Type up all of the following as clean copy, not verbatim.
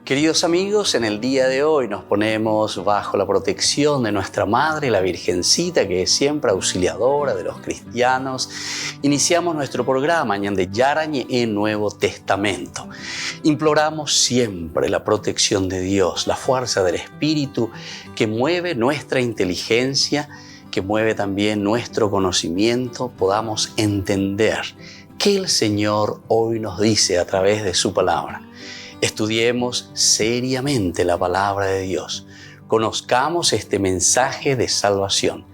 Queridos amigos, en el día de hoy nos ponemos bajo la protección de nuestra Madre, la Virgencita, que es siempre auxiliadora de los cristianos. Iniciamos nuestro programa Ñande Yarañe en Nuevo Testamento. Imploramos siempre la protección de Dios, la fuerza del Espíritu que mueve nuestra inteligencia, que mueve también nuestro conocimiento, podamos entender qué el Señor hoy nos dice a través de su palabra. Estudiemos seriamente la palabra de Dios. Conozcamos este mensaje de salvación.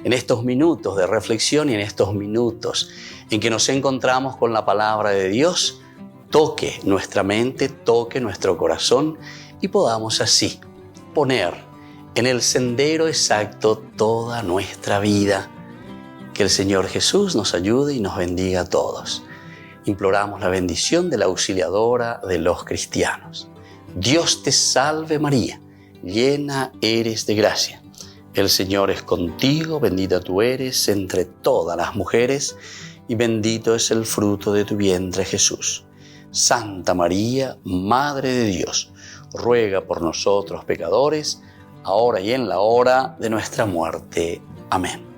En estos minutos de reflexión y en estos minutos en que nos encontramos con la palabra de Dios, toque nuestra mente, toque nuestro corazón y podamos así poner en el sendero exacto toda nuestra vida. Que el Señor Jesús nos ayude y nos bendiga a todos. Imploramos la bendición de la auxiliadora de los cristianos. Dios te salve María, llena eres de gracia. El Señor es contigo, bendita tú eres entre todas las mujeres y bendito es el fruto de tu vientre Jesús. Santa María, Madre de Dios, ruega por nosotros pecadores, ahora y en la hora de nuestra muerte. Amén.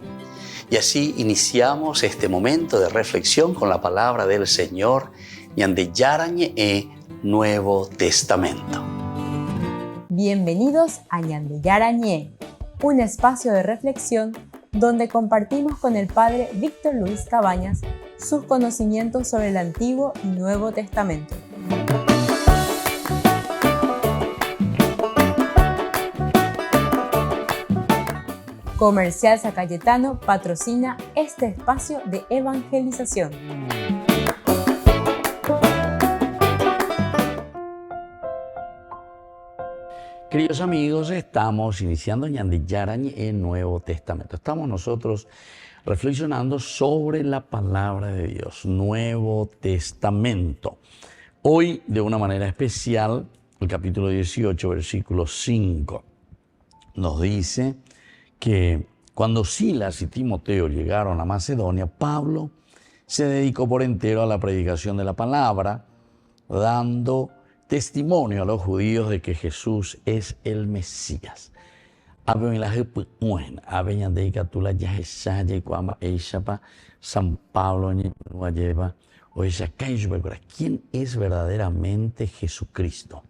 Y así iniciamos este momento de reflexión con la palabra del Señor, Ñande Yarañe Nuevo Testamento. Bienvenidos a Ñande Yarañe, un espacio de reflexión donde compartimos con el Padre Víctor Luis Cabañas sus conocimientos sobre el Antiguo y Nuevo Testamento. Comercial San Cayetano patrocina este espacio de evangelización. Queridos amigos, estamos iniciando Ñande Yarañe en Nuevo Testamento. Estamos nosotros reflexionando sobre la palabra de Dios, Nuevo Testamento. Hoy, de una manera especial, el capítulo 18, versículo 5, nos dice que cuando Silas y Timoteo llegaron a Macedonia, Pablo se dedicó por entero a la predicación de la palabra, dando testimonio a los judíos de que Jesús es el Mesías. San Pablo, ¿quién es verdaderamente Jesucristo?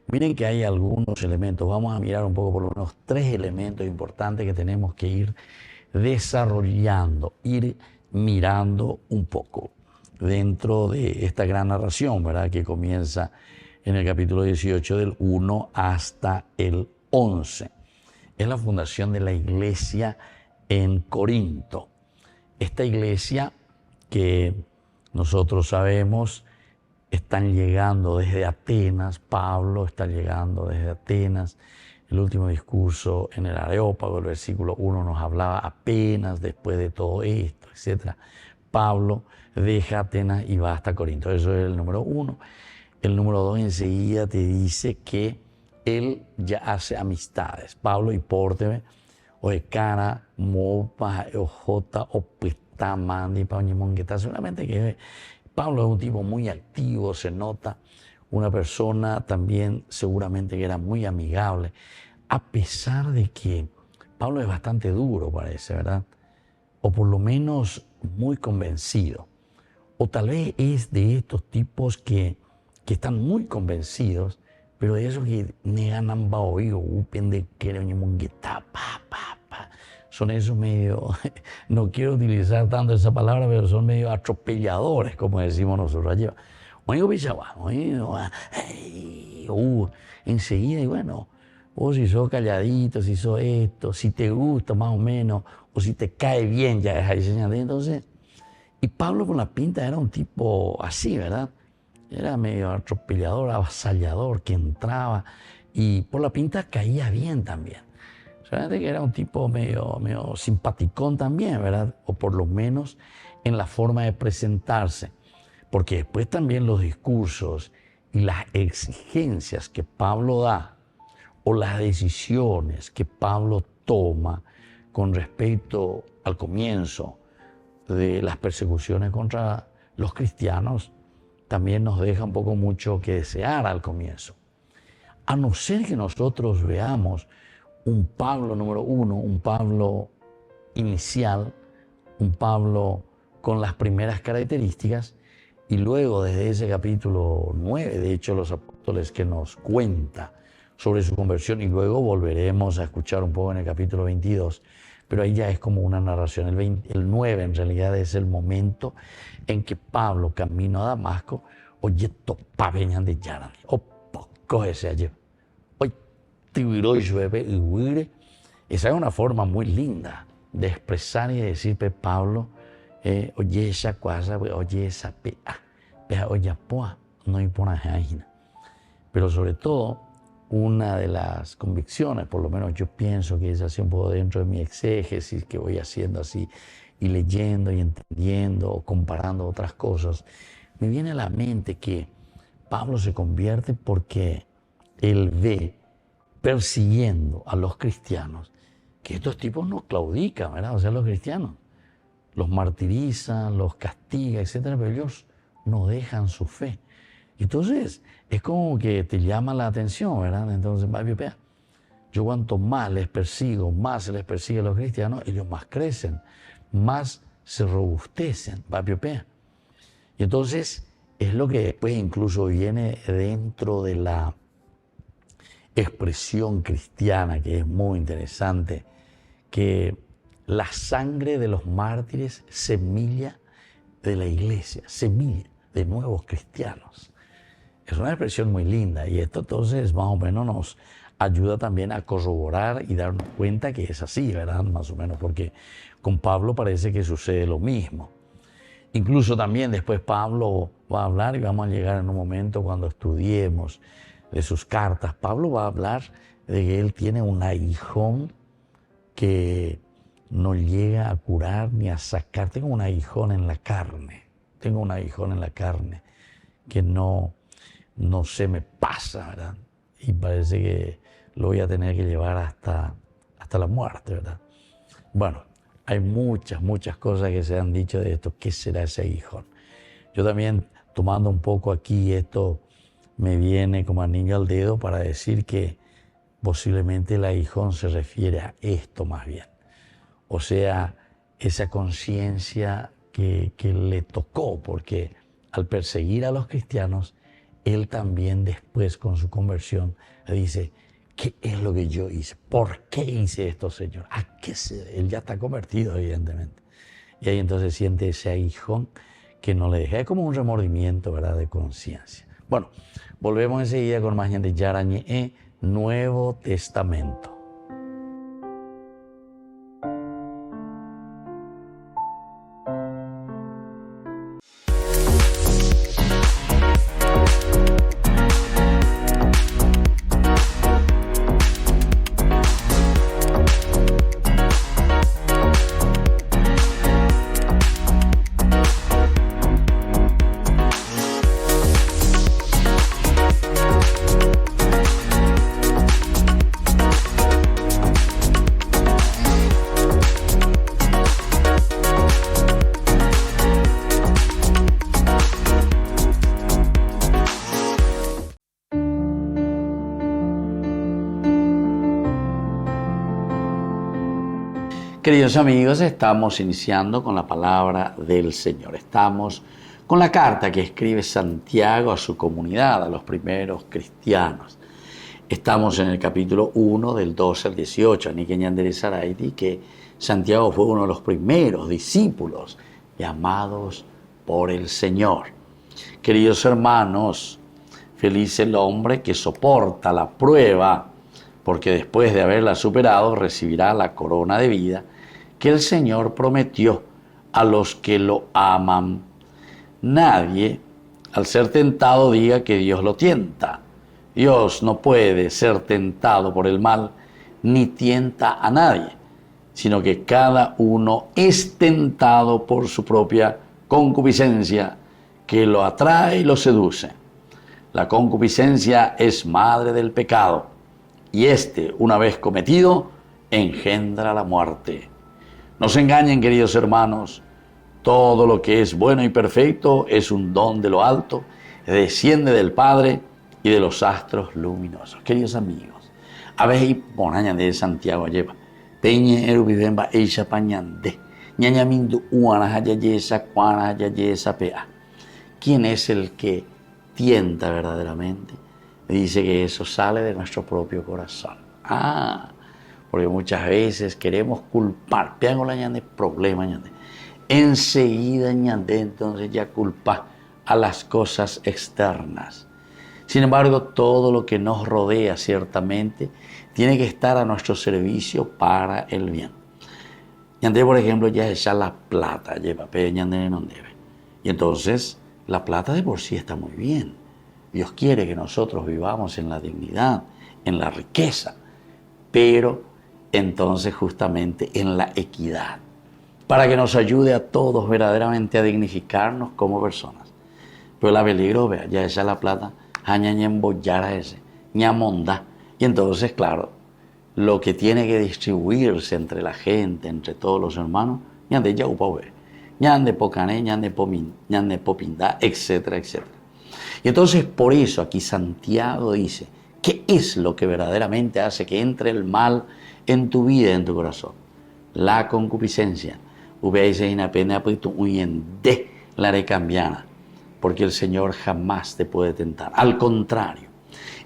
Miren que hay algunos elementos, vamos a mirar un poco por lo menos 3 elementos importantes que tenemos que ir desarrollando, ir mirando un poco dentro de esta gran narración, ¿verdad? Que comienza en el capítulo 18 del 1 hasta el 11. Es la fundación de la iglesia en Corinto. Esta iglesia que nosotros sabemos están llegando desde Atenas, Pablo está llegando desde Atenas. El último discurso en el Areópago, el versículo 1, nos hablaba apenas después de todo esto, etc. Pablo deja Atenas y va hasta Corinto. Eso es el número 1. El número 2 enseguida te dice que él ya hace amistades. Pablo y Pórtebe, o de cara, mopa, ojota, o petamandi, pañimongueta. Seguramente que Pablo es un tipo muy activo, se nota, una persona también seguramente que era muy amigable, a pesar de que Pablo es bastante duro, parece, ¿verdad? O por lo menos muy convencido. O tal vez es de estos tipos que están muy convencidos, pero de esos que negan ambas oídos, upende que son esos medio, no quiero utilizar tanto esa palabra, pero son medio atropelladores, como decimos nosotros allí. Enseguida, y bueno, vos si sos calladito, si sos esto, si te gusta más o menos, o si te cae bien, ya dejáis señal. Entonces, y Pablo con la pinta era un tipo así, ¿verdad? Era medio atropellador, avasallador, que entraba y por la pinta caía bien también. Solamente que era un tipo medio simpaticón también, ¿verdad? O por lo menos en la forma de presentarse. Porque después también los discursos y las exigencias que Pablo da, o las decisiones que Pablo toma con respecto al comienzo de las persecuciones contra los cristianos, también nos deja un poco mucho que desear al comienzo. a no ser que nosotros veamos un Pablo número uno, un Pablo inicial, un Pablo con las primeras características, y luego desde ese capítulo 9, de hecho, los apóstoles que nos cuenta sobre su conversión, y luego volveremos a escuchar un poco en el capítulo 22, pero ahí ya es como una narración. El 9 en realidad es el momento en que Pablo, camino a Damasco, oye, topa venían de Yarani, o coge ese allí, oye, tiburó y llueve y huire. Esa es una forma muy linda de expresar y de decir, Pablo, oye, esa cosa, oye, esa oye, poa, no hay por ajena. Pero sobre todo, una de las convicciones, por lo menos yo pienso que es así un poco dentro de mi exégesis, que voy haciendo así, y leyendo y entendiendo, o comparando otras cosas, me viene a la mente que Pablo se convierte porque él ve, persiguiendo a los cristianos, que estos tipos no claudican, ¿verdad? O sea, los cristianos los martirizan, los castigan, etcétera, pero ellos no dejan su fe. Entonces, es como que te llama la atención, ¿verdad? Entonces, yo cuanto más les persigo, más se les persigue a los cristianos, ellos más crecen, más se robustecen, y entonces es lo que después incluso viene dentro de la expresión cristiana, que es muy interesante, que la sangre de los mártires, semilla de la iglesia, semilla de nuevos cristianos. Es una expresión muy linda, y esto entonces más o menos nos ayuda también a corroborar y darnos cuenta que es así, ¿verdad? Más o menos, porque con Pablo parece que sucede lo mismo. Incluso también después Pablo va a hablar, y vamos a llegar en un momento cuando estudiemos de sus cartas, Pablo va a hablar de que él tiene un aguijón que no llega a curar ni a sacar. Tengo un aguijón en la carne, que no se me pasa, ¿verdad? Y parece que lo voy a tener que llevar hasta la muerte, ¿verdad? Bueno, hay muchas cosas que se han dicho de esto. ¿Qué será ese aguijón? Yo también, tomando un poco aquí, esto me viene como anillo al dedo para decir que posiblemente el aguijón se refiere a esto más bien. O sea, esa conciencia que le tocó, porque al perseguir a los cristianos, él también después con su conversión dice, ¿qué es lo que yo hice? ¿Por qué hice esto, Señor? Él ya está convertido, evidentemente. Y ahí entonces siente ese aguijón que no le deja. Es como un remordimiento, ¿verdad?, de conciencia. Bueno, volvemos enseguida con más gente Yarañe, Nuevo Testamento. Queridos amigos, estamos iniciando con la palabra del Señor. Estamos con la carta que escribe Santiago a su comunidad, a los primeros cristianos. Estamos en el capítulo 1, del 12 al 18, que Santiago fue uno de los primeros discípulos llamados por el Señor. Queridos hermanos, feliz el hombre que soporta la prueba, porque después de haberla superado recibirá la corona de vida que el Señor prometió a los que lo aman. Nadie, al ser tentado, diga que Dios lo tienta. Dios no puede ser tentado por el mal, ni tienta a nadie, sino que cada uno es tentado por su propia concupiscencia, que lo atrae y lo seduce. La concupiscencia es madre del pecado, y este, una vez cometido, engendra la muerte. No se engañen, queridos hermanos, todo lo que es bueno y perfecto es un don de lo alto, desciende del Padre y de los astros luminosos. Queridos amigos, a veces ponaña de Santiago lleva, peñe erubibemba eisha pañande, ñañamindu uana hayayesa, cuana hayayesa pea. ¿Quién es el que tienta verdaderamente? Dice que eso sale de nuestro propio corazón. Porque muchas veces queremos culpar, pegan la ñande problema ñande. Enseguida ñande, entonces ya culpa a las cosas externas. Sin embargo, todo lo que nos rodea ciertamente tiene que estar a nuestro servicio para el bien. Ñande, por ejemplo, ya echar la plata, lleva, pero ñande no debe. Y entonces, la plata de por sí está muy bien. Dios quiere que nosotros vivamos en la dignidad, en la riqueza, pero entonces justamente en la equidad, para que nos ayude a todos verdaderamente a dignificarnos como personas. Pero la peligro, vea, ya esa la plata, embollar a ese, ñamonda. Y entonces, claro, lo que tiene que distribuirse entre la gente, entre todos los hermanos, ñande ya upawe, ñande pocané, ñande popindá, etcétera, etcétera. Y entonces por eso aquí Santiago dice, ¿qué es lo que verdaderamente hace que entre el mal en tu vida, en tu corazón? La concupiscencia. La recambiana. Porque el Señor jamás te puede tentar. Al contrario,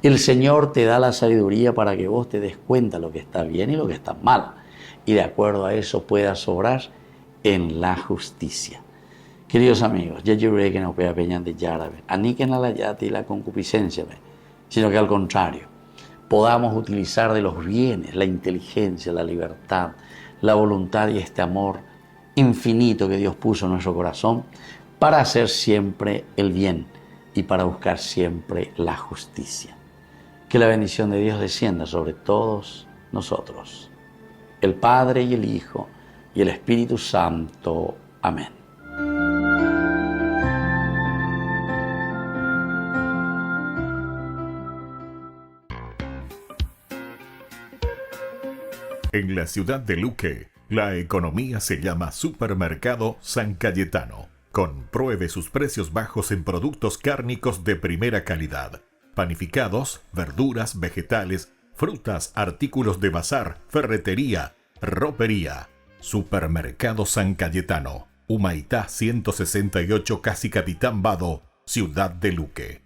el Señor te da la sabiduría para que vos te des cuenta lo que está bien y lo que está mal. Y de acuerdo a eso puedas obrar en la justicia. Queridos amigos, ya yo creo que no puede peñar de yárabe, aniquen a la yata y la concupiscencia, sino que al contrario, podamos utilizar de los bienes, la inteligencia, la libertad, la voluntad y este amor infinito que Dios puso en nuestro corazón para hacer siempre el bien y para buscar siempre la justicia. Que la bendición de Dios descienda sobre todos nosotros, el Padre y el Hijo y el Espíritu Santo. Amén. En la ciudad de Luque, la economía se llama Supermercado San Cayetano. Compruebe sus precios bajos en productos cárnicos de primera calidad. Panificados, verduras, vegetales, frutas, artículos de bazar, ferretería, ropería. Supermercado San Cayetano. Humaitá 168, Casi Capitán Vado, ciudad de Luque.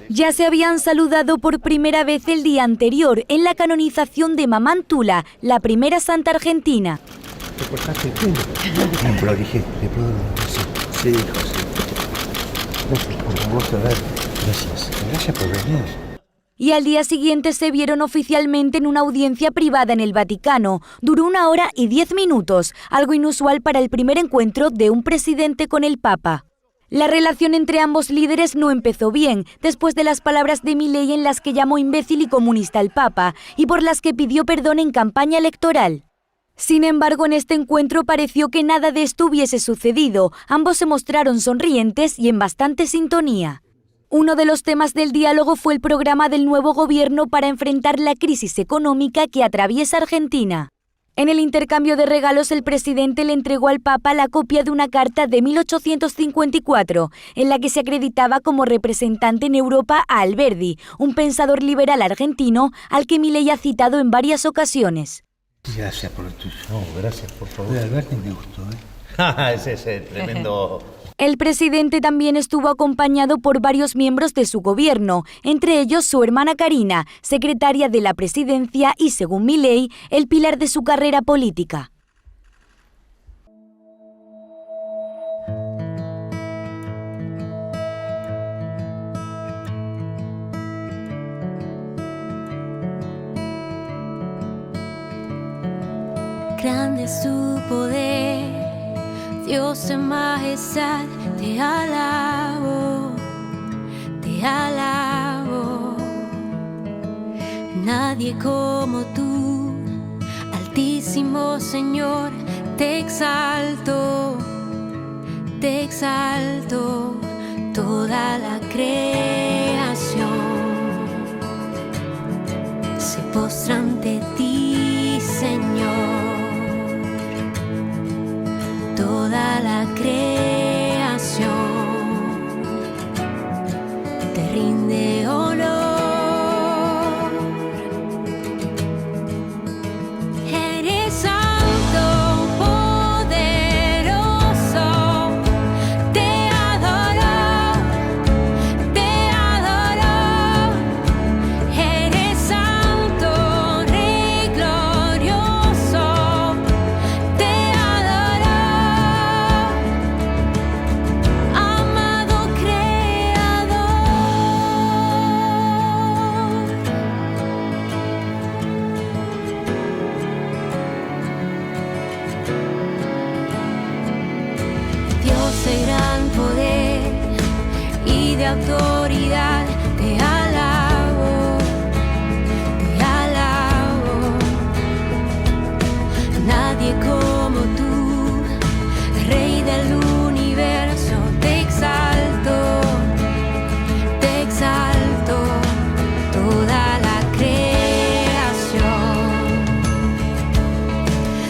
Ya se habían saludado por primera vez el día anterior en la canonización de Mamán Tula, la primera santa argentina. ¿Te cortaste el pelo? No, lo dije, ¿le puedo decir? Sí, hijo, sí. Gracias por la voz, a ver. Gracias. Gracias por venir. Y al día siguiente se vieron oficialmente en una audiencia privada en el Vaticano. Duró 1 hora y 10 minutos, algo inusual para el primer encuentro de un presidente con el Papa. La relación entre ambos líderes no empezó bien, después de las palabras de Milei en las que llamó imbécil y comunista al Papa, y por las que pidió perdón en campaña electoral. Sin embargo, en este encuentro pareció que nada de esto hubiese sucedido. Ambos se mostraron sonrientes y en bastante sintonía. Uno de los temas del diálogo fue el programa del nuevo gobierno para enfrentar la crisis económica que atraviesa Argentina. En el intercambio de regalos, el presidente le entregó al Papa la copia de una carta de 1854, en la que se acreditaba como representante en Europa a Alberdi, un pensador liberal argentino al que Milei ha citado en varias ocasiones. Gracias por tu show, gracias, por favor. Alberdi me gustó, Ese es el tremendo... El presidente también estuvo acompañado por varios miembros de su gobierno, entre ellos su hermana Karina, secretaria de la presidencia y, según Milei, el pilar de su carrera política. Grande es tu poder, Dios en majestad, te alabo, te alabo. Nadie como tú, Altísimo Señor, te exalto, toda la creación se postra ante ti, Señor. toda la creación te rinde honor. Eres santo, poderoso, te adoro, te adoro. Eres santo, rey glorioso, te adoro. Amado Creador. Dios de gran poder y de autoridad, te alabo, te alabo. Nadie como tú, Rey del universo, te exalto, toda la creación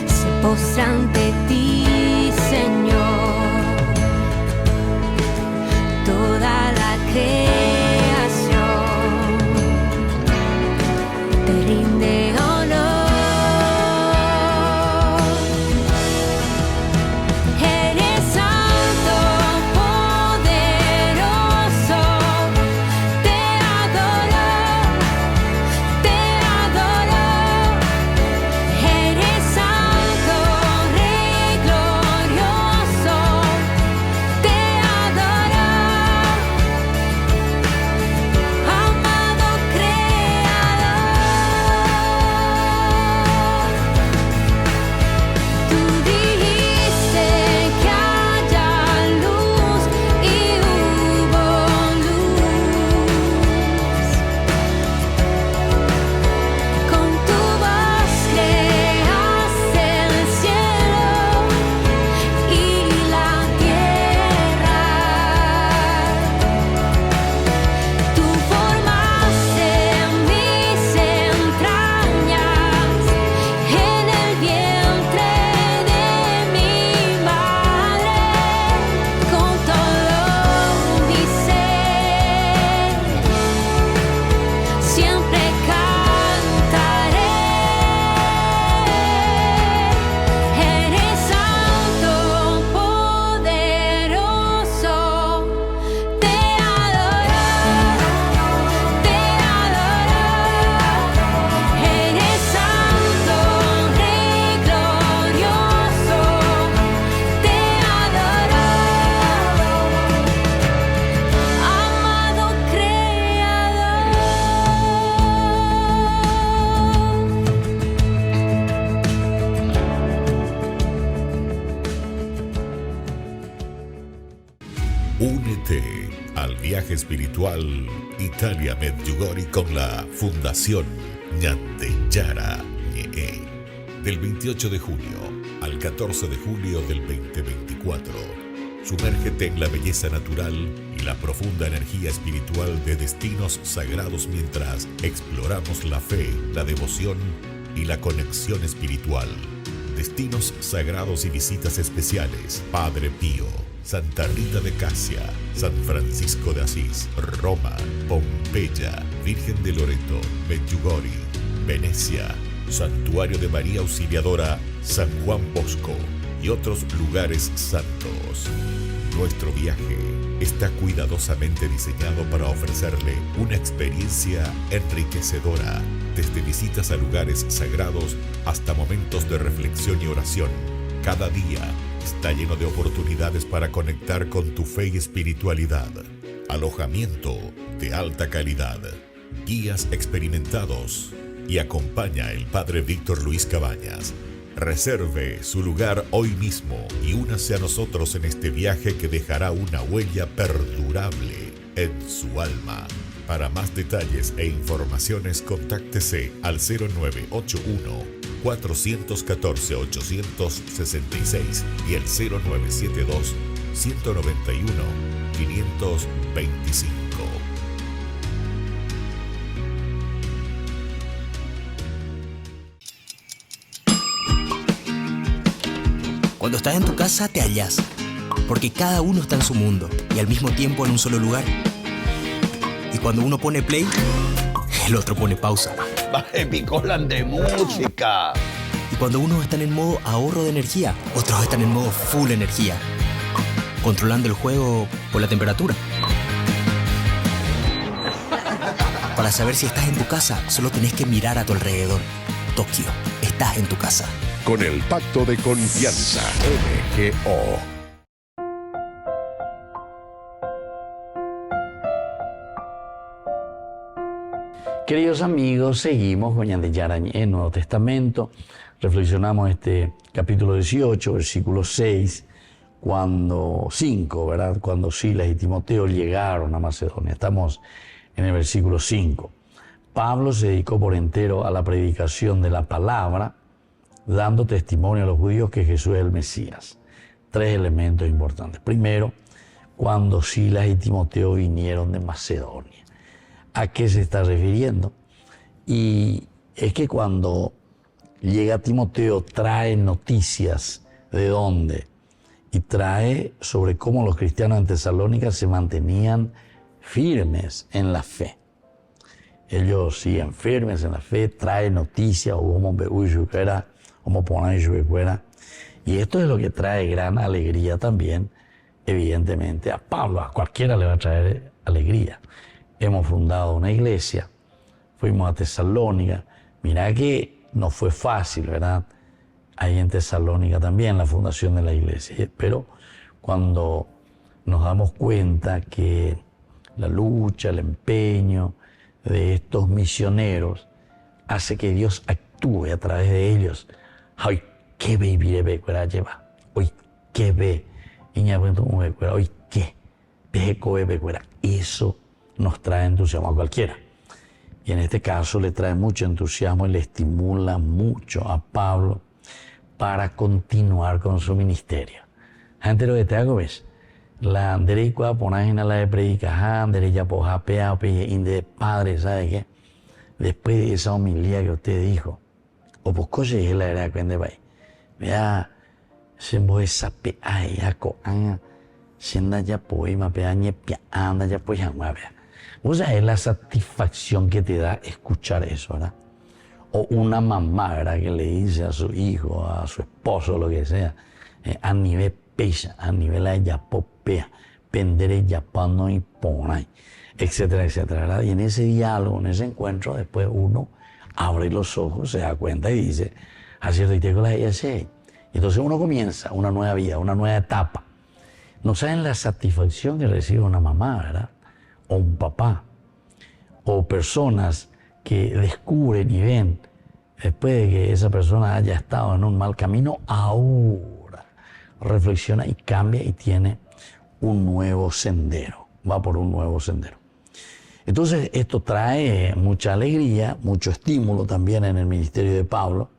se postra ante ti, Señor. Toda la creación te rinde honor. Eres santo, poderoso, te adoro, te adoro. Eres santo, rey glorioso, te adoro. Amado Creador. Tú dijiste que haya luz y hubo luz. Con tu voz creaste el cielo y la tierra. Tú formaste mis entrañas en el vientre de mi madre. Con todo mi ser siempre cantaré. Eres santo, poderoso, te adoro, te adoro. Eres santo, rey glorioso, te adoro. Amado Creador. Únete al viaje espiritual Italia Medjugorje con la Fundación Ñande Yara Ñe. Del 28 de junio al 14 de julio del 2024. Sumérgete en la belleza natural y la profunda energía espiritual de destinos sagrados mientras exploramos la fe, la devoción y la conexión espiritual. Destinos sagrados y visitas especiales: Padre Pío, Santa Rita de Casia, San Francisco de Asís, Roma, Pompeya, Virgen de Loreto, Medjugorje, Venecia, Santuario de María Auxiliadora, San Juan Bosco y otros lugares santos. Nuestro viaje está cuidadosamente diseñado para ofrecerle una experiencia enriquecedora, desde visitas a lugares sagrados hasta momentos de reflexión y oración. Cada día está lleno de oportunidades para conectar con tu fe y espiritualidad. Alojamiento de alta calidad, guías experimentados y acompaña el Padre Víctor Luis Cabañas. Reserve su lugar hoy mismo y únase a nosotros en este viaje que dejará una huella perdurable en su alma. Para más detalles e informaciones, contáctese al 0981 414 866 y el 0972 191 525. Cuando estás en tu casa te hallás, porque cada uno está en su mundo y al mismo tiempo en un solo lugar. Y cuando uno pone play, el otro pone pausa. Baje picolan de música. Y cuando unos están en modo ahorro de energía, otros están en modo full energía, controlando el juego por la temperatura. Para saber si estás en tu casa, solo tenés que mirar a tu alrededor. Tokio, estás en tu casa. Con el Pacto de Confianza, MGO. Queridos amigos, seguimos con Ñande Yarañé, el Nuevo Testamento. Reflexionamos este capítulo 18, versículo 6, cuando Silas y Timoteo llegaron a Macedonia. Estamos en el versículo 5. Pablo se dedicó por entero a la predicación de la palabra, dando testimonio a los judíos que Jesús es el Mesías. 3 elementos importantes. Primero, cuando Silas y Timoteo vinieron de Macedonia. ¿A qué se está refiriendo? Y es que cuando llega Timoteo trae noticias de dónde y trae sobre cómo los cristianos en Tesalónica se mantenían firmes en la fe. Ellos siguen firmes en la fe, trae noticias y esto es lo que trae gran alegría también, evidentemente, a Pablo. A cualquiera le va a traer alegría. Hemos fundado una iglesia, fuimos a Tesalónica. Mirá que no fue fácil, ¿verdad? Ahí en Tesalónica también la fundación de la iglesia. Pero cuando nos damos cuenta que la lucha, el empeño de estos misioneros hace que Dios actúe a través de ellos. ¡Ay, qué ve! ¡Hoy qué ve! ¡Hoy qué! Eso nos trae entusiasmo a cualquiera. Y en este caso le trae mucho entusiasmo y le estimula mucho a Pablo para continuar con su ministerio. Gente, lo que te hago es, la derecha poner la de predicar, derecha poja pea, de padre, ¿sabe qué? Después de esa homilía que usted dijo, o pues coche es la era que vaya. Vea, se mueve esa pea, ya coan, sienda ya poema, pea, ñe pea, anda ya pues ya mueve. O sea, es la satisfacción que te da escuchar eso, ¿verdad? O una mamá, ¿verdad?, que le dice a su hijo, a su esposo, lo que sea, a nivel pecha, a nivel de yapopea, pendere yapano y ponay, etcétera, etcétera, ¿verdad? Y en ese diálogo, en ese encuentro, después uno abre los ojos, se da cuenta y dice, así es, y la ella sé. Entonces uno comienza una nueva vida, una nueva etapa. No saben la satisfacción que recibe una mamá, ¿verdad? O un papá, o personas que descubren y ven, después de que esa persona haya estado en un mal camino, ahora reflexiona y cambia y tiene un nuevo sendero, va por un nuevo sendero. Entonces esto trae mucha alegría, mucho estímulo también en el ministerio de Pablo.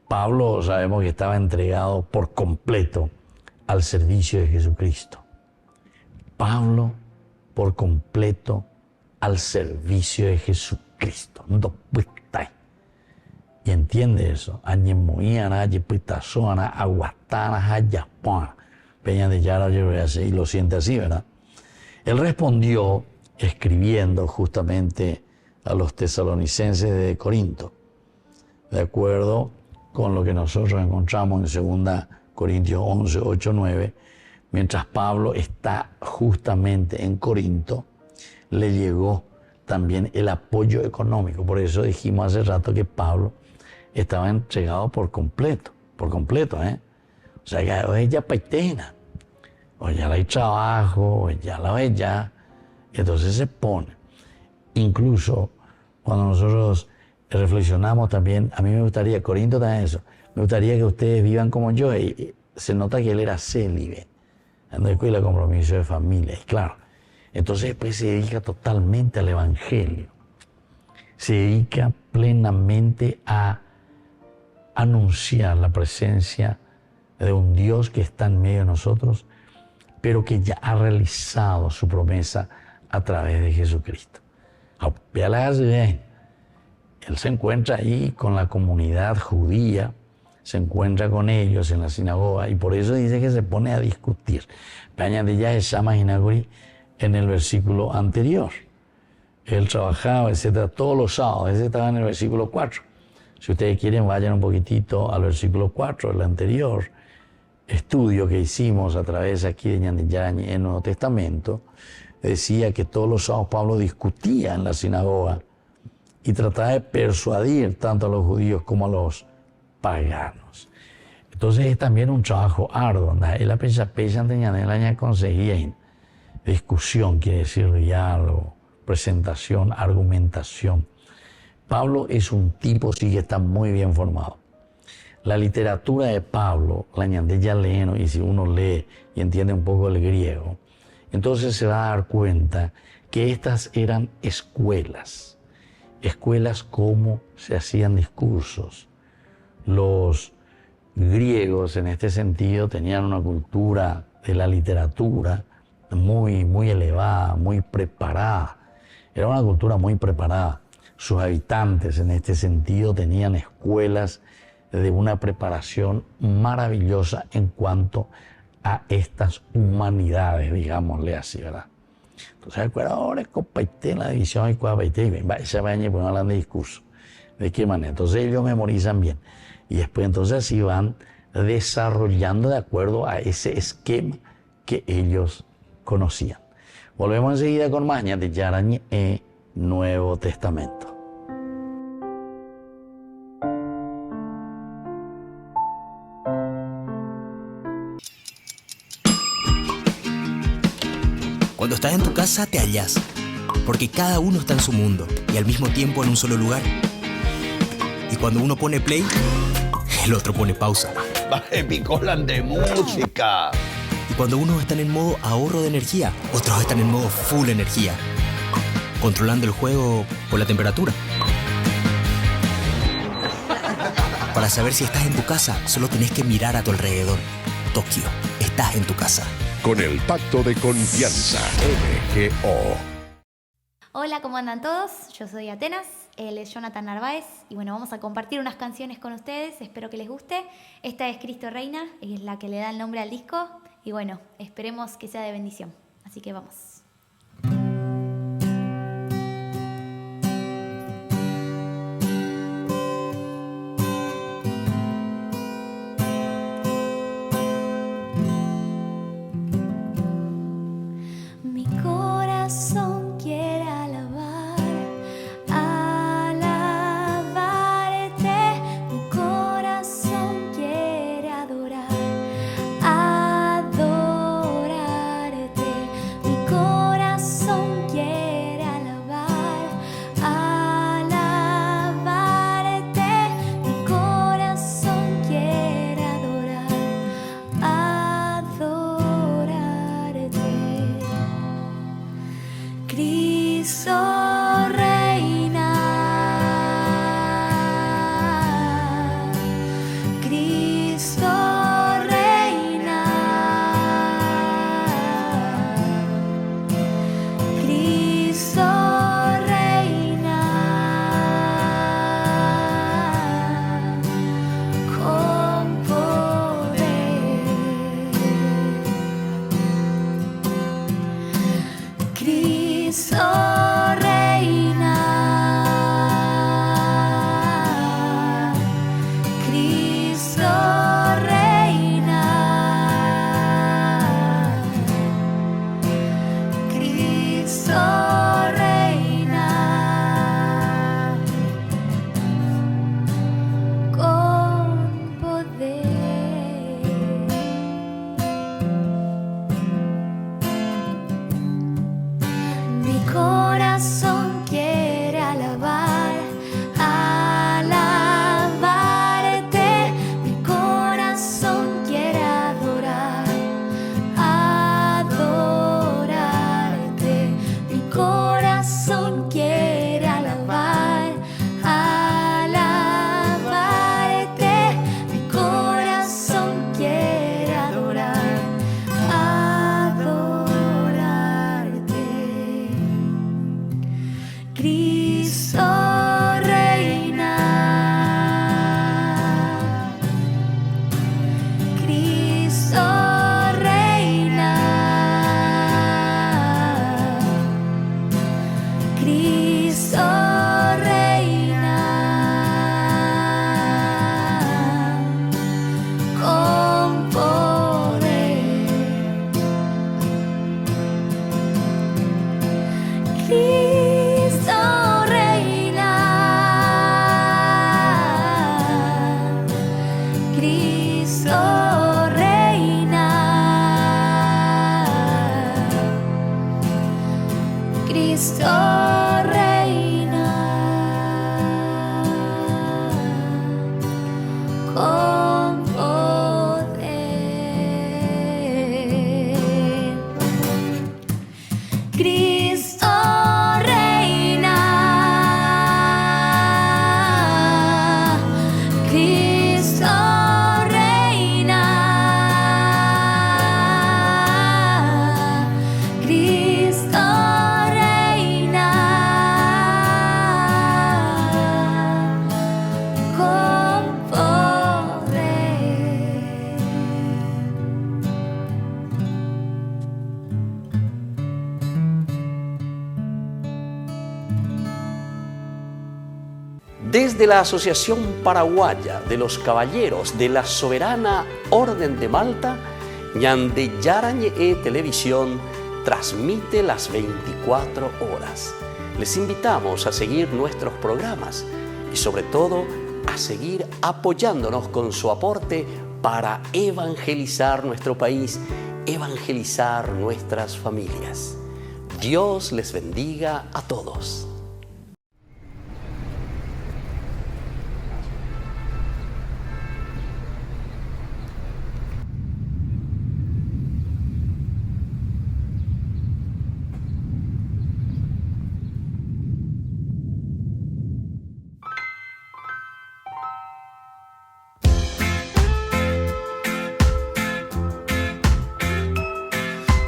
Pablo sabemos que estaba entregado por completo al servicio de Jesucristo. Pablo por completo al servicio de Jesucristo. Y entiende eso. Y lo siente así, ¿verdad? Él respondió escribiendo justamente a los tesalonicenses de Corinto, de acuerdo con lo que nosotros encontramos en 2 Corintios 11, 8, 9. Mientras Pablo está justamente en Corinto, le llegó también el apoyo económico. Por eso dijimos hace rato que Pablo estaba entregado por completo, ¿eh? O sea, que hoy ya paitena, o ya hay trabajo, o ya la ve ya, y entonces se pone. Incluso cuando nosotros reflexionamos también, a mí me gustaría, Corinto también eso, me gustaría que ustedes vivan como yo, y se nota que él era célibe, no cuida el compromiso de familia, y claro, entonces después se dedica totalmente al evangelio, se dedica plenamente a anunciar la presencia de un Dios que está en medio de nosotros, pero que ya ha realizado su promesa a través de Jesucristo. Él se encuentra ahí con la comunidad judía se encuentra con ellos en la sinagoga y por eso dice que se pone a discutir. Ya es en el versículo anterior. Él trabajaba, etcétera, todos los sábados. Ese estaba en el versículo 4. Si ustedes quieren, vayan un poquitito al versículo 4, el anterior estudio que hicimos a través aquí de Ñandillarañe en el Nuevo Testamento. Decía que todos los sábados Pablo discutía en la sinagoga y trataba de persuadir tanto a los judíos como a los paganos. Entonces es también un trabajo arduo. Él la conseguía discusión, quiere decir diálogo, presentación, argumentación. Pablo es un tipo, sí, que está muy bien formado. La literatura de Pablo, la ñandella leeno, y si uno lee y entiende un poco el griego, entonces se va a dar cuenta que estas eran escuelas como se hacían discursos. Los griegos en este sentido tenían una cultura de la literatura muy, muy elevada, muy preparada. Era una cultura muy preparada. Sus habitantes en este sentido tenían escuelas de una preparación maravillosa en cuanto a estas humanidades, digámosle así, ¿verdad? Entonces, ahora es compartir la división y se vayan y ponen hablando de discurso. ¿De qué manera? Entonces ellos memorizan bien. Y después entonces así van desarrollando de acuerdo a ese esquema que ellos conocían. Volvemos enseguida con más Ñandillarañe Nuevo Testamento. Cuando estás en tu casa te hallas, porque cada uno está en su mundo y al mismo tiempo en un solo lugar. Y cuando uno pone play, el otro pone pausa. Baje picolan de música. Y cuando unos están en modo ahorro de energía, otros están en modo full energía, controlando el juego por la temperatura. Para saber si estás en tu casa, solo tenés que mirar a tu alrededor. Tokio, estás en tu casa. Con el Pacto de Confianza, MGO. Hola, ¿cómo andan todos? Yo soy Atenas, él es Jonathan Narváez y bueno, vamos a compartir unas canciones con ustedes, espero que les guste. Esta es Cristo Reina, es la que le da el nombre al disco y bueno, esperemos que sea de bendición. Así que vamos. Mi corazón quiere alabarte, mi corazón quiere adorarte, mi corazón Cristo reina con poder. Cristo reina, Cristo reina, Cristo reina con poder. Desde la Asociación Paraguaya de los Caballeros de la Soberana Orden de Malta, Ñande Yarañe Televisión transmite las 24 horas. Les invitamos a seguir nuestros programas y sobre todo a seguir apoyándonos con su aporte para evangelizar nuestro país, evangelizar nuestras familias. Dios les bendiga a todos.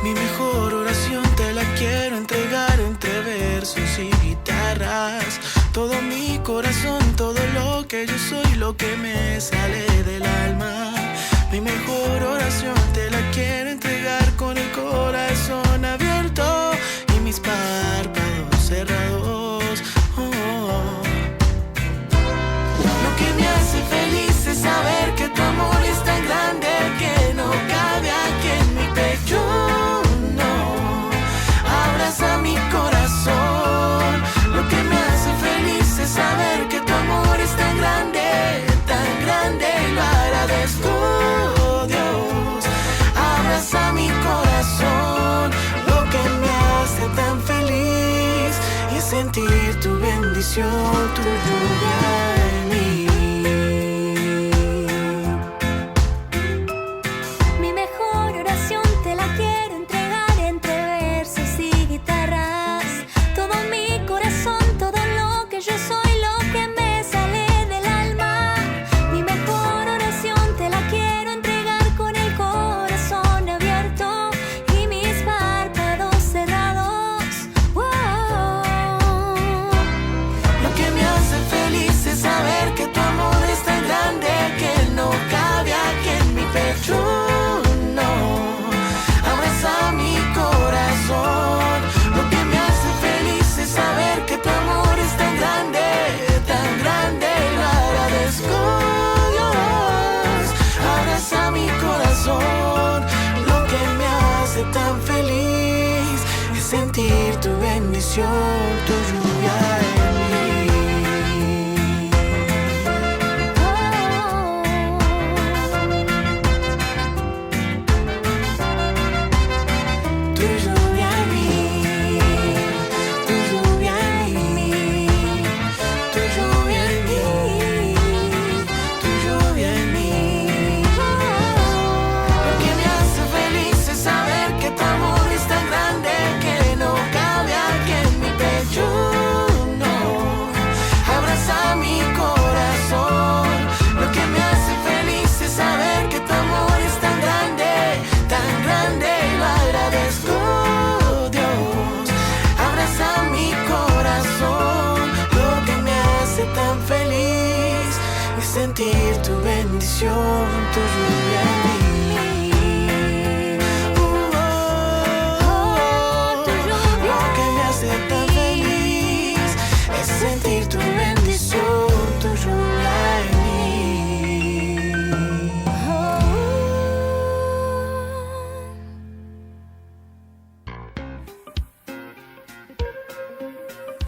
Mi mejor oración te la quiero entregar entre versos y guitarras. Todo mi corazón, todo lo que yo soy, lo que me sale del alma. Mi mejor oración te la quiero entregar con el corazón abierto y mis párpados cerrados. Lo que me hace feliz es saber que tu amor es tan grande que no cabe aquí en mi pecho. Abraza mi corazón. Lo que me hace feliz es saber que tu amor es tan grande y lo agradezco, Dios. Abraza mi corazón. Lo que me hace tan feliz es sentir tu bendición, tu lluvia en mí. Mi mejor oración te la quiero entregar entre versos y guitarras. Todo mi corazón, todo lo que yo soy, lo que me sale del alma. Mi mejor oración te la quiero entregar con el corazón abierto y mis párpados cerrados. Lo que me hace feliz es saber que tu amor es tan grande que no cabe aquí en mi pecho. No, abraza mi corazón. Lo que me hace feliz es saber que tu amor es tan grande y lo agradezco, Dios. Abraza mi corazón. Lo que me hace tan feliz es sentir tu bendición, tu lluvia en mí. Tu lluvia en mí, tu lluvia en mí, tu lluvia en mí, tu lluvia en mí. Lo que me hace feliz es saber que tu amor es tan grande que no cabe aquí en mi pecho. No, abraza mi corazón. Lo que me hace feliz es saber que tu amor es tan grande y lo agradezco, Dios. Abraza mi corazón. Lo que me hace tan feliz es sentir tu bendición, tu lluvia en mí. Lo que me hace tan feliz es sentir tu bendición, tu lluvia en mí.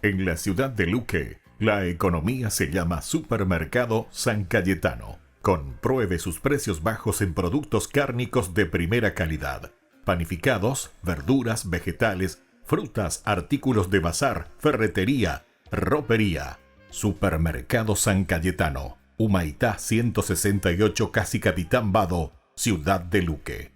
En la ciudad de Luque, la economía se llama Supermercado San Cayetano. Compruebe sus precios bajos en productos cárnicos de primera calidad. Panificados, verduras, vegetales, frutas, artículos de bazar, ferretería, ropería. Supermercado San Cayetano, Humaitá 168, Casi Capitán Vado, Ciudad de Luque.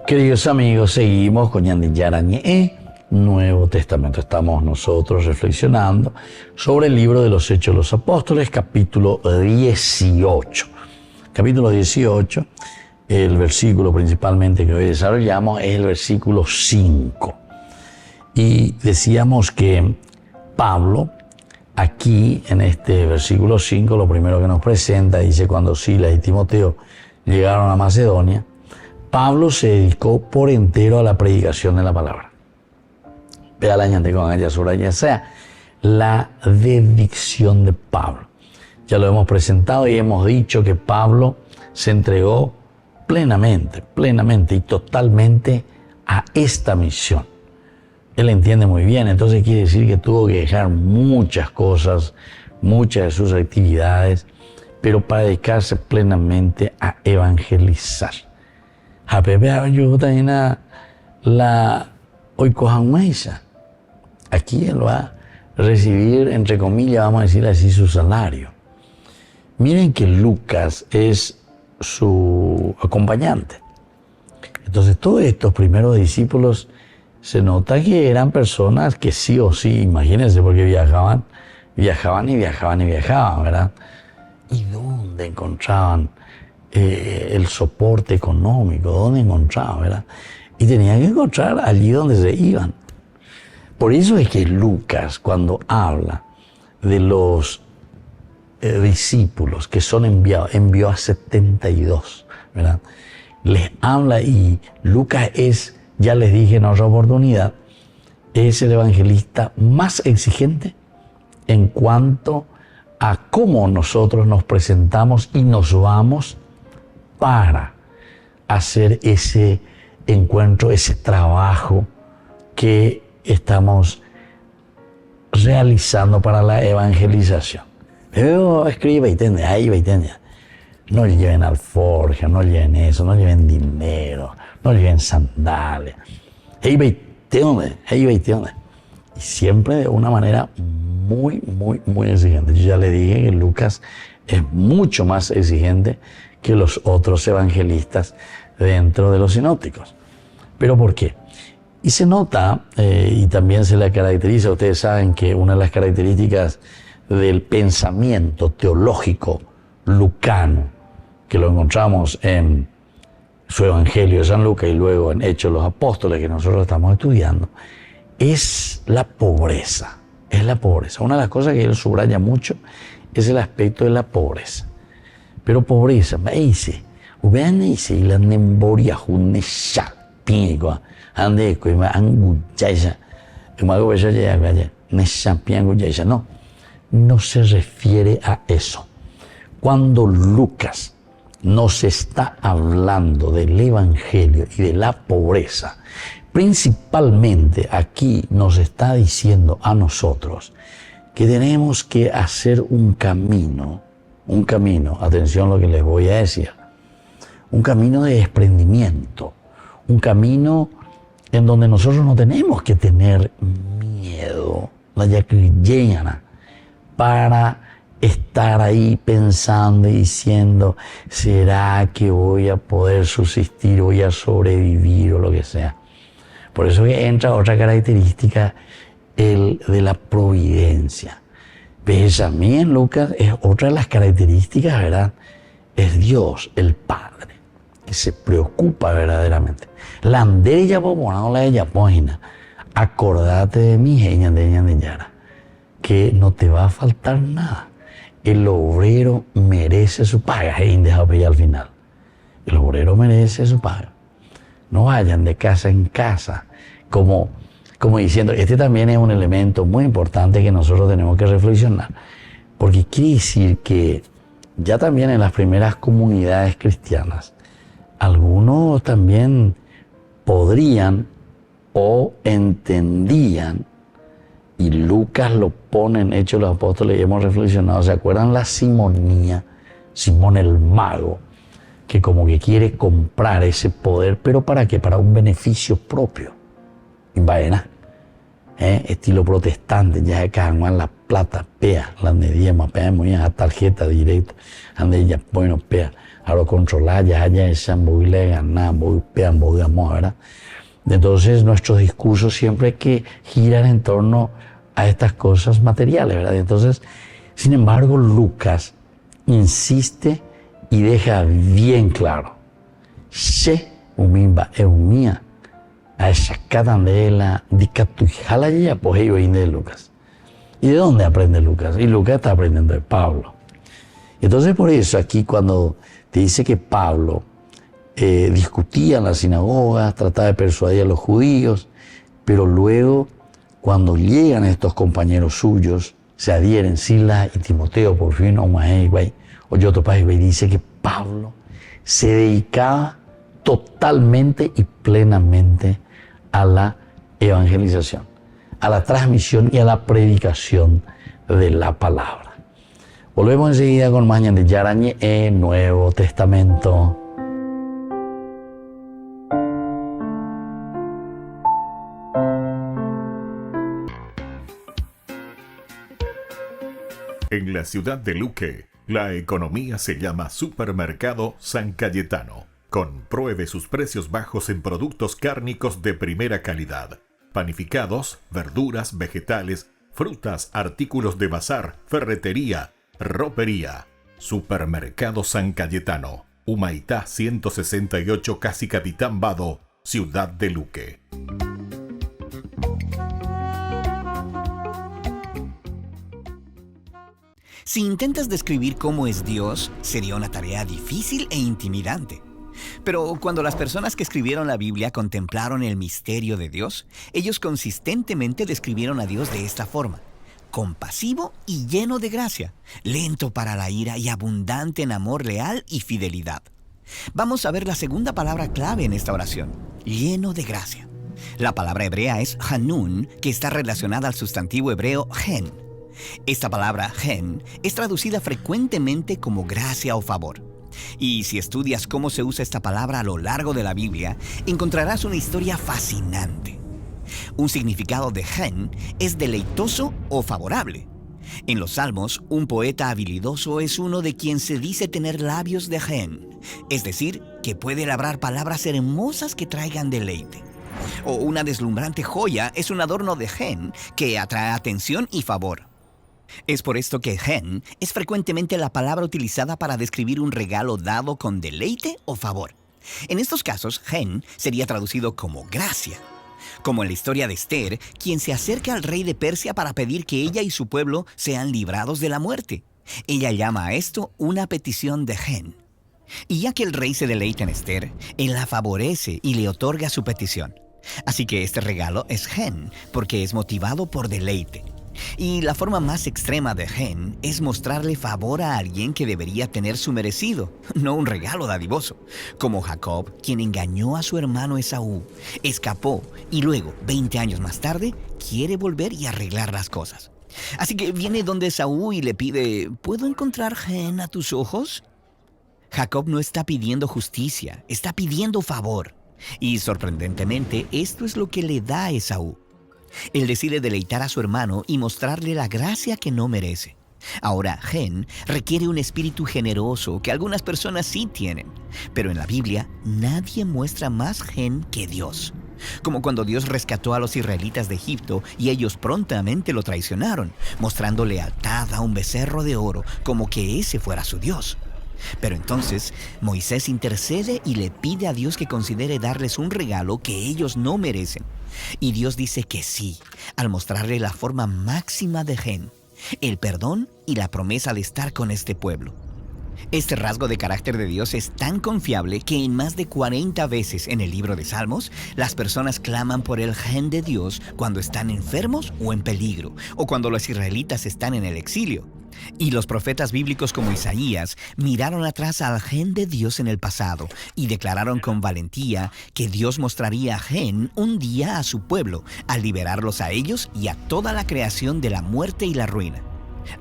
Queridos amigos, seguimos con Ñande Yarañé, Nuevo Testamento. Estamos nosotros reflexionando sobre el libro de los Hechos de los Apóstoles, capítulo 18. Capítulo 18, el versículo principalmente que hoy desarrollamos es el versículo 5. Y decíamos que Pablo, aquí en este versículo 5, lo primero que nos presenta, dice: cuando Silas y Timoteo llegaron a Macedonia, Pablo se dedicó por entero a la predicación de la palabra. Vea la ñante con ella sobre ella, sea la dedicación de Pablo. Ya lo hemos presentado y hemos dicho que Pablo se entregó plenamente y totalmente a esta misión. Él entiende muy bien, entonces quiere decir que tuvo que dejar muchas cosas, muchas de sus actividades, pero para dedicarse plenamente a evangelizar. A Pepe ayuda en la oikojamuesa. Aquí él va a recibir, entre comillas, vamos a decir así, su salario. Miren que Lucas es su acompañante. Entonces todos estos primeros discípulos se nota que eran personas que sí o sí, imagínense, porque viajaban, ¿verdad? ¿Y dónde encontraban el soporte económico? ¿Dónde encontraban, verdad? Y tenían que encontrar allí donde se iban. Por eso es que Lucas, cuando habla de los discípulos que son enviados, envió a 72, ¿verdad? Les habla, y Lucas es, ya les dije en otra oportunidad, es el evangelista más exigente en cuanto a cómo nosotros nos presentamos y nos vamos para hacer ese encuentro, ese trabajo que estamos realizando para la evangelización. Pero escribe y tiende, ahí va y tiende. No lleven alforja, no lleven eso, no lleven dinero, no lleven sandalias. Ahí va y tiende. Y siempre de una manera muy exigente. Yo ya le dije que Lucas es mucho más exigente que los otros evangelistas dentro de los sinópticos. ¿Pero por qué? Y se nota, y también se le caracteriza, ustedes saben que una de las características del pensamiento teológico lucano, que lo encontramos en su Evangelio de San Lucas y luego en Hechos de los Apóstoles, que nosotros estamos estudiando, es la pobreza. Es la pobreza. Una de las cosas que él subraya mucho es el aspecto de la pobreza. Pero pobreza, me dice, y la nemboria junesha, pico, ande, me anguchaya, no se refiere a eso. Cuando Lucas nos está hablando del evangelio y de la pobreza, principalmente aquí nos está diciendo a nosotros que tenemos que hacer un camino, atención a lo que les voy a decir, un camino de desprendimiento, un camino en donde nosotros no tenemos que tener miedo, la yacrillena, para estar ahí pensando y diciendo, ¿será que voy a poder subsistir, voy a sobrevivir o lo que sea? Por eso que entra otra característica, el de la providencia. Benjamín, Lucas, es otra de las características, ¿verdad? Es Dios, el Padre, que se preocupa verdaderamente. La anderilla poponao la ella poina. Acordate de mí, de Yara, que no te va a faltar nada. El obrero merece su paga. Al final. El obrero merece su paga. No vayan de casa en casa, como diciendo, este también es un elemento muy importante que nosotros tenemos que reflexionar, porque quiere decir que ya también en las primeras comunidades cristianas, algunos también podrían o entendían y Lucas lo pone en Hechos de los Apóstoles y hemos reflexionado. ¿Se acuerdan la simonía? Simón el mago, que como que quiere comprar ese poder, pero ¿para qué? Para un beneficio propio. Y vaina, estilo protestante, ya que hagan la plata, pea, la nedíamos, pea, muy a tarjeta directa, ande ya, bueno, pea, a lo controlar, ya haya esa muy legal, nada, muy pea, muy amor, ¿verdad? Entonces, nuestros discursos siempre que giran en torno a estas cosas materiales, ¿verdad? Entonces, sin embargo, Lucas insiste y deja bien claro, se umimba eumía a esa cadandela dicatujala ya pues ello de Lucas. ¿Y de dónde aprende Lucas? Y Lucas está aprendiendo de Pablo. Entonces por eso aquí cuando te dice que Pablo discutía en las sinagogas, trataba de persuadir a los judíos, pero luego cuando llegan estos compañeros suyos, se adhieren Silas y Timoteo, por fin, o dice que Pablo se dedicaba totalmente y plenamente a la evangelización, a la transmisión y a la predicación de la palabra. Volvemos enseguida con más de Yarañe en Nuevo Testamento. En la ciudad de Luque, la economía se llama Supermercado San Cayetano. Compruebe sus precios bajos en productos cárnicos de primera calidad. Panificados, verduras, vegetales, frutas, artículos de bazar, ferretería, ropería. Supermercado San Cayetano. Humaitá 168, Casi Capitán Vado, Ciudad de Luque. Si intentas describir cómo es Dios, sería una tarea difícil e intimidante. Pero cuando las personas que escribieron la Biblia contemplaron el misterio de Dios, ellos consistentemente describieron a Dios de esta forma: compasivo y lleno de gracia, lento para la ira y abundante en amor leal y fidelidad. Vamos a ver la segunda palabra clave en esta oración: lleno de gracia. La palabra hebrea es hanun, que está relacionada al sustantivo hebreo gen. Esta palabra gen es traducida frecuentemente como gracia o favor. Y si estudias cómo se usa esta palabra a lo largo de la Biblia, encontrarás una historia fascinante. Un significado de gen es deleitoso o favorable. En los Salmos, un poeta habilidoso es uno de quien se dice tener labios de gen, es decir, que puede labrar palabras hermosas que traigan deleite. O una deslumbrante joya es un adorno de gen que atrae atención y favor. Es por esto que gen es frecuentemente la palabra utilizada para describir un regalo dado con deleite o favor. En estos casos, gen sería traducido como gracia. Como en la historia de Esther, quien se acerca al rey de Persia para pedir que ella y su pueblo sean librados de la muerte. Ella llama a esto una petición de gen. Y ya que el rey se deleita en Esther, él la favorece y le otorga su petición. Así que este regalo es gen, porque es motivado por deleite. Y la forma más extrema de gen es mostrarle favor a alguien que debería tener su merecido, no un regalo dadivoso, como Jacob, quien engañó a su hermano Esaú, escapó y luego, 20 años más tarde, quiere volver y arreglar las cosas. Así que viene donde Esaú y le pide: ¿puedo encontrar gen a tus ojos? Jacob no está pidiendo justicia, está pidiendo favor. Y sorprendentemente, esto es lo que le da a Esaú. Él decide deleitar a su hermano y mostrarle la gracia que no merece. Ahora, gen requiere un espíritu generoso que algunas personas sí tienen. Pero en la Biblia, nadie muestra más gen que Dios. Como cuando Dios rescató a los israelitas de Egipto y ellos prontamente lo traicionaron, mostrando lealtad a un becerro de oro, como que ese fuera su Dios. Pero entonces, Moisés intercede y le pide a Dios que considere darles un regalo que ellos no merecen. Y Dios dice que sí, al mostrarle la forma máxima de gen, el perdón y la promesa de estar con este pueblo. Este rasgo de carácter de Dios es tan confiable que en más de 40 veces en el libro de Salmos, las personas claman por el gen de Dios cuando están enfermos o en peligro, o cuando los israelitas están en el exilio. Y los profetas bíblicos como Isaías miraron atrás al gen de Dios en el pasado y declararon con valentía que Dios mostraría gen un día a su pueblo al liberarlos a ellos y a toda la creación de la muerte y la ruina.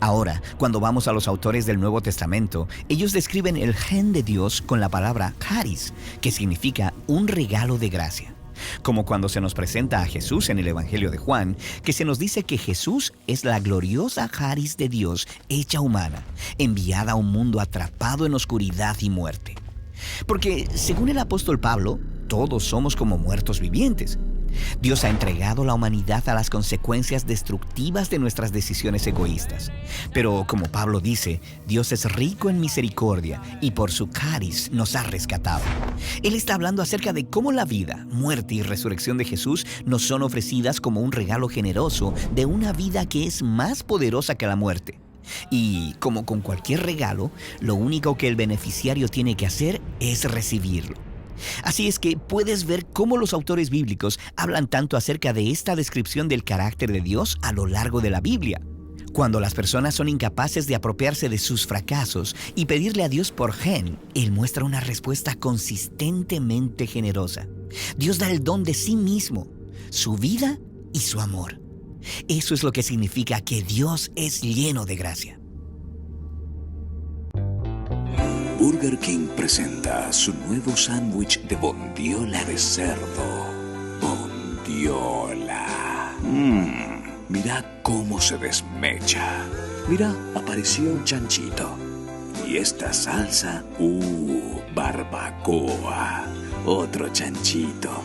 Ahora, cuando vamos a los autores del Nuevo Testamento, ellos describen el gen de Dios con la palabra charis, que significa un regalo de gracia. Como cuando se nos presenta a Jesús en el Evangelio de Juan, que se nos dice que Jesús es la gloriosa charis de Dios hecha humana, enviada a un mundo atrapado en oscuridad y muerte. Porque, según el apóstol Pablo, todos somos como muertos vivientes. Dios ha entregado la humanidad a las consecuencias destructivas de nuestras decisiones egoístas. Pero, como Pablo dice, Dios es rico en misericordia y por su charis nos ha rescatado. Él está hablando acerca de cómo la vida, muerte y resurrección de Jesús nos son ofrecidas como un regalo generoso de una vida que es más poderosa que la muerte. Y, como con cualquier regalo, lo único que el beneficiario tiene que hacer es recibirlo. Así es que puedes ver cómo los autores bíblicos hablan tanto acerca de esta descripción del carácter de Dios a lo largo de la Biblia. Cuando las personas son incapaces de apropiarse de sus fracasos y pedirle a Dios por gen, Él muestra una respuesta consistentemente generosa. Dios da el don de sí mismo, su vida y su amor. Eso es lo que significa que Dios es lleno de gracia. Burger King presenta su nuevo sándwich de bondiola de cerdo. Bondiola. Mira cómo se desmecha. Mira, apareció un chanchito. Y esta salsa, barbacoa. Otro chanchito.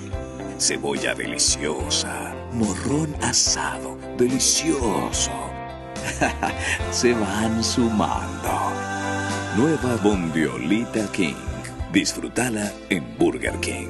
Cebolla deliciosa. Morrón asado, delicioso. Se van sumando. Nueva Bondiolita King. Disfrútala en Burger King.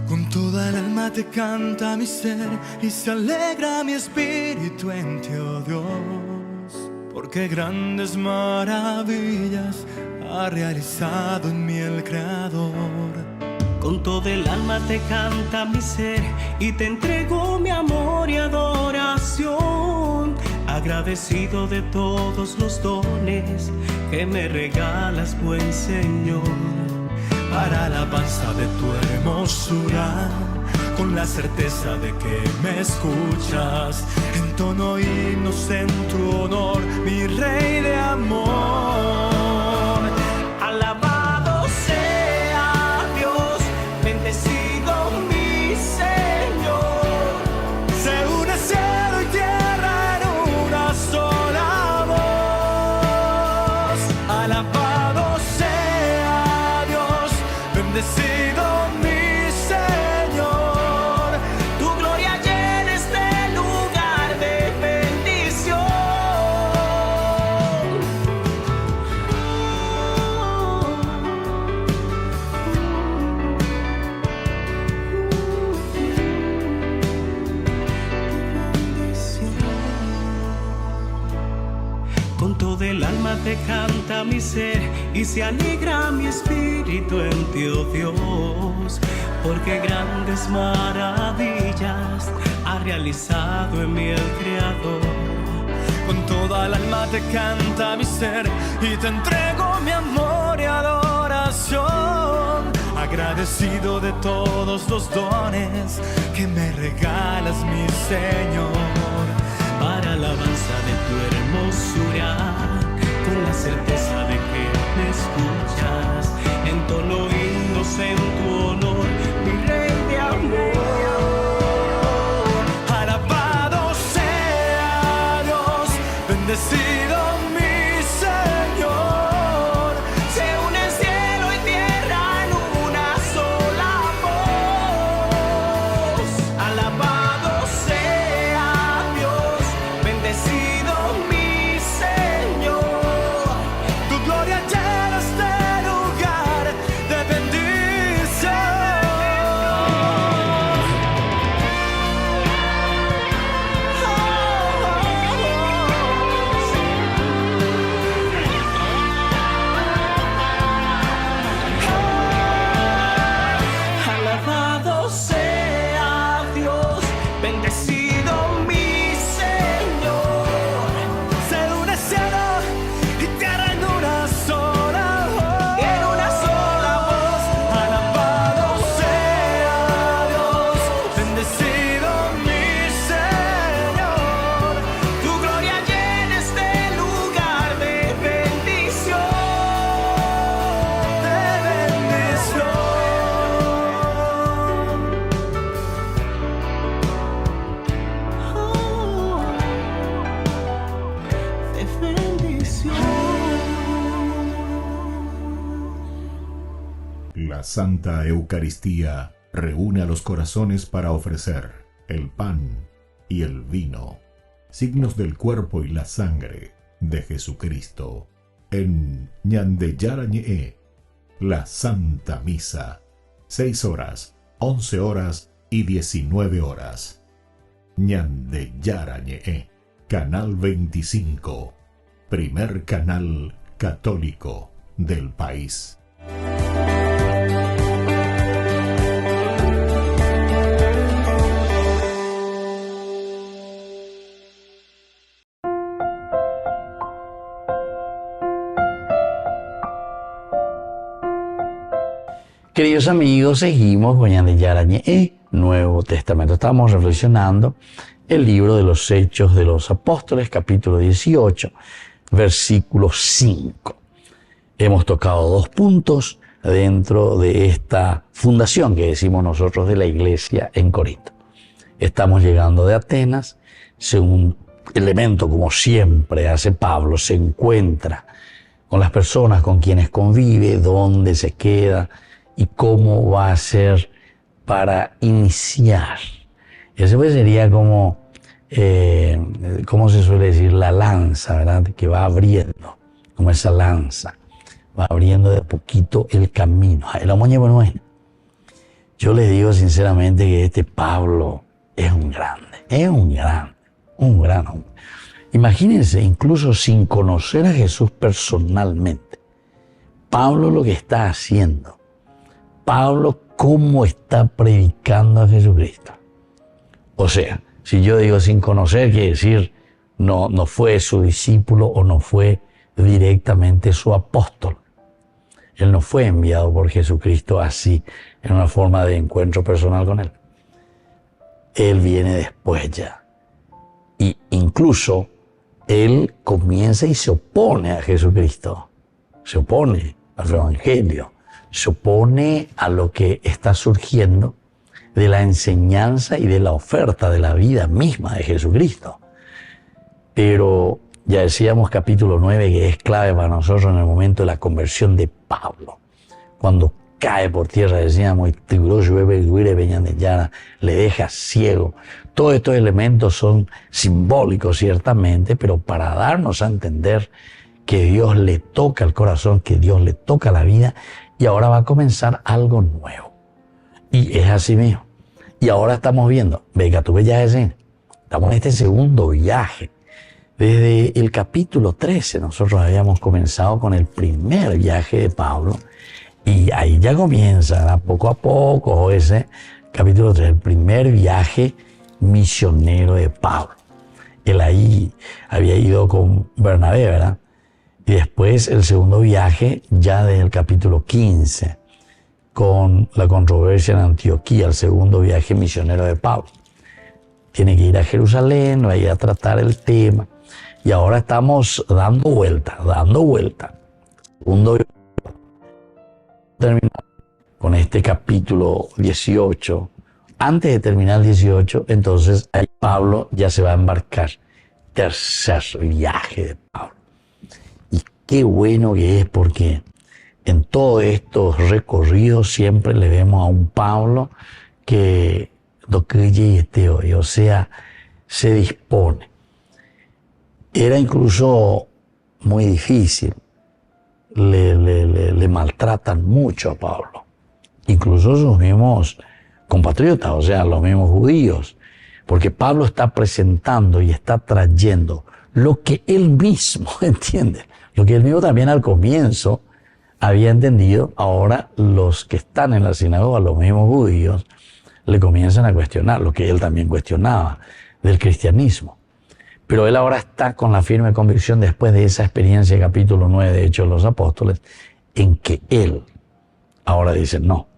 Con toda el alma te canta mi ser y se alegra mi espíritu en ti, oh Dios. Porque grandes maravillas ha realizado en mí el Creador. Con todo el alma te canta mi ser y te entrego mi amor y adoración. Agradecido de todos los dones que me regalas, buen Señor. Para alabanza de tu hermosura, con la certeza de que me escuchas, entono himnos en tu honor, mi Rey de amor. Alabado sea Dios, bendecido mi Señor. Se une cielo y tierra en una sola voz. Alabado sea Dios, bendecido mi Señor. Tu gloria llena este lugar de bendición. Con todo el alma te canta mi ser y se alegra mi espíritu en ti, oh Dios, porque grandes maravillas ha realizado en mí el Creador. Con toda el alma te canta mi ser y te entrego mi amor y adoración. Agradecido de todos los dones que me regalas, mi Señor. Para alabanza de tu hermosura, con la certeza de que me escuchas, entono himnos en tu honor, mi Rey de amor. Alabado sea Dios, bendecido mi Señor. Se une cielo y tierra en una sola voz. Alabado sea Dios, bendecido mi Señor. Tu gloria llena este lugar de bendición. Santa Eucaristía reúne a los corazones para ofrecer el pan y el vino, signos del cuerpo y la sangre de Jesucristo. En Ñande Yara Ñe'e, la Santa Misa, 6 horas, 11 horas y 19 horas. Ñande Yara Ñe'e, Canal 25, primer canal católico del país. Queridos amigos, seguimos con Ñande Yara Ñe'e, Nuevo Testamento. Estamos reflexionando el libro de los Hechos de los Apóstoles, capítulo 18, versículo 5. Hemos tocado 2 puntos dentro de esta fundación que decimos nosotros de la iglesia en Corinto. Estamos llegando de Atenas, según elemento, como siempre hace Pablo, se encuentra con las personas con quienes convive, dónde se queda y cómo va a ser para iniciar. Ese pues sería como, ¿cómo se suele decir? La lanza, ¿verdad? Que va abriendo, como esa lanza, va abriendo de a poquito el camino. Yo les digo sinceramente que este Pablo es un gran hombre. Imagínense, incluso sin conocer a Jesús personalmente, Pablo lo que está haciendo, Pablo cómo está predicando a Jesucristo. O sea, si yo digo sin conocer, quiere decir no fue su discípulo o no fue directamente su apóstol. Él no fue enviado por Jesucristo así, en una forma de encuentro personal con él. Él viene después ya. Y incluso él comienza y se opone a Jesucristo. Se opone al Evangelio. Se opone a lo que está surgiendo de la enseñanza y de la oferta de la vida misma de Jesucristo. Pero ya decíamos capítulo 9 que es clave para nosotros en el momento de la conversión de Pablo. Cuando cae por tierra, decíamos, le deja ciego. Todos estos elementos son simbólicos ciertamente, pero para darnos a entender que Dios le toca el corazón, que Dios le toca la vida, y ahora va a comenzar algo nuevo. Y es así mismo. Y ahora estamos viendo, estamos en este segundo viaje. Desde el capítulo 13 nosotros habíamos comenzado con el primer viaje de Pablo, y ahí ya comienza, poco a poco, ese capítulo 3, el primer viaje misionero de Pablo. Él ahí había ido con Bernabé, ¿verdad? Y después el segundo viaje, ya desde el capítulo 15, con la controversia en Antioquía, el segundo viaje misionero de Pablo. Tiene que ir a Jerusalén, va a ir a tratar el tema. Y ahora estamos dando vuelta. Segundo viaje. Terminar con este capítulo 18. Antes de terminar el 18, entonces ahí Pablo ya se va a embarcar. Tercer viaje de Pablo. Y qué bueno que es, porque en todos estos recorridos siempre le vemos a un Pablo que o sea, se dispone. Era incluso muy difícil. Le maltratan mucho a Pablo. Incluso sus mismos compatriotas, o sea, los mismos judíos. Porque Pablo está presentando y está trayendo lo que él mismo entiende. Lo que él mismo también al comienzo había entendido. Ahora los que están en la sinagoga, los mismos judíos, le comienzan a cuestionar lo que él también cuestionaba del cristianismo. Pero él ahora está con la firme convicción, después de esa experiencia, capítulo 9 de Hechos de los Apóstoles, en que él ahora dice, no,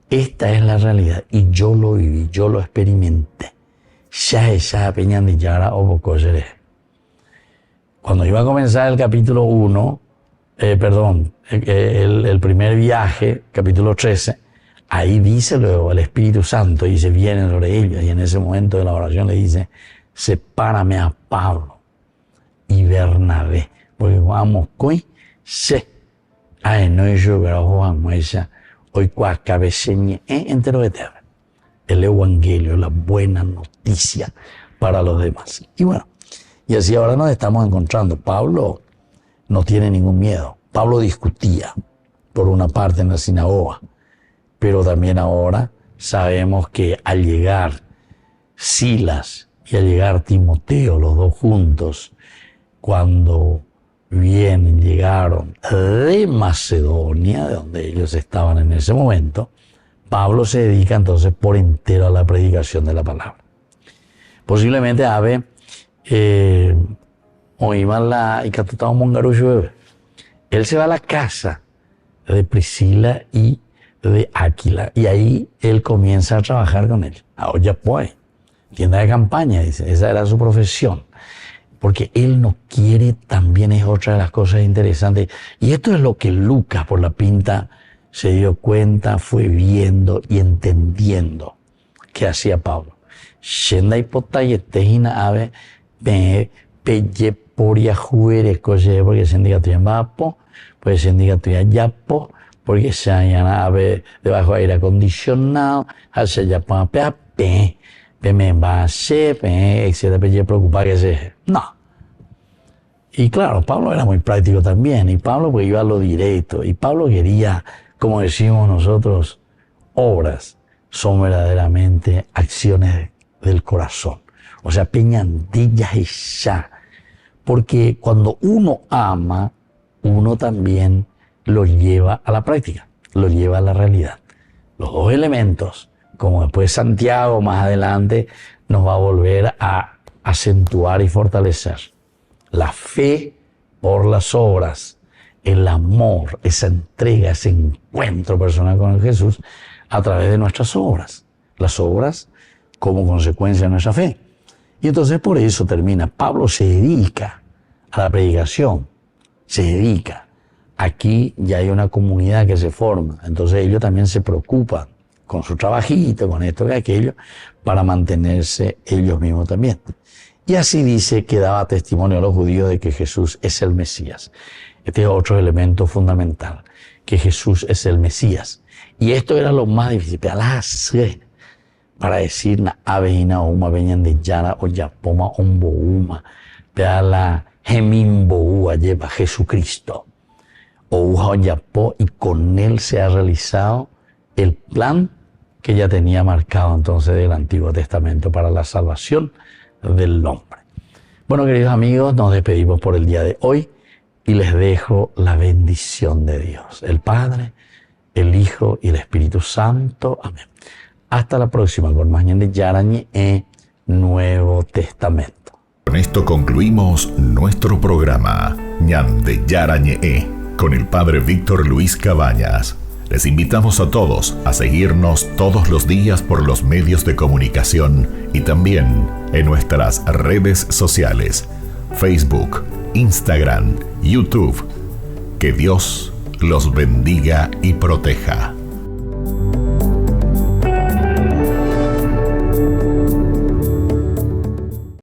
esta es la realidad y yo lo viví, yo lo experimenté. Cuando iba a comenzar el capítulo 1, el primer viaje, capítulo 13, ahí dice luego el Espíritu Santo, dice, viene sobre ellos, y en ese momento de la oración le dice, sepárame a Pablo y Bernabé, porque vamos con se no yo pero Juan Moisés hoy cuacabeseñe entero de terre. El evangelio, la buena noticia para los demás. Y bueno, y así ahora nos estamos encontrando. Pablo no tiene ningún miedo. Pablo discutía, por una parte, en la sinagoga, pero también ahora sabemos que al llegar Silas y al llegar Timoteo, los dos juntos, cuando llegaron de Macedonia, de donde ellos estaban en ese momento, Pablo se dedica entonces por entero a la predicación de la palabra. Posiblemente él se va a la casa de Priscila y de Áquila, y ahí él comienza a trabajar con él. Ahora pues, tienda de campaña, dice, esa era su profesión. Porque él no quiere, también es otra de las cosas interesantes. Y esto es lo que Lucas, por la pinta, se dio cuenta, fue viendo y entendiendo que hacía Pablo. Shenda hipotayetejina ave pelle poria juere coche porque se indica tu vapo, pues se indica tu yapo, porque se llama ave debajo de aire acondicionado, hace ya pa pe me va a ser, etcétera, pelle preocupar que se no. Y claro, Pablo era muy práctico también, y Pablo pues iba a lo directo, y Pablo quería, como decimos nosotros, obras son verdaderamente acciones del corazón. O sea, peñandillas y ya. Porque cuando uno ama, uno también lo lleva a la práctica, lo lleva a la realidad. Los dos elementos, como después Santiago más adelante nos va a volver a acentuar y fortalecer. La fe por las obras, el amor, esa entrega, ese encuentro personal con Jesús a través de nuestras obras. Las obras como consecuencia de nuestra fe. Y entonces por eso termina. Pablo se dedica a la predicación, se dedica. Aquí ya hay una comunidad que se forma, entonces ellos también se preocupan con su trabajito, con esto y aquello, para mantenerse ellos mismos también. Y así dice que daba testimonio a los judíos de que Jesús es el Mesías. Este es otro elemento fundamental, que Jesús es el Mesías. Y esto era lo más difícil, para decir na aveina uma veñan de yara o yapoma ombouma, para la gemimboua lleva Jesucristo. O yapo, y con él se ha realizado el plan que ya tenía marcado entonces del Antiguo Testamento para la salvación del hombre. Bueno, queridos amigos, nos despedimos por el día de hoy y les dejo la bendición de Dios, el Padre, el Hijo y el Espíritu Santo. Amén. Hasta la próxima con más de Yarañe Nuevo Testamento. Con esto concluimos nuestro programa Ñande Yarañe con el Padre Víctor Luis Cabañas. Les invitamos a todos a seguirnos todos los días por los medios de comunicación y también en nuestras redes sociales, Facebook, Instagram, YouTube. Que Dios los bendiga y proteja.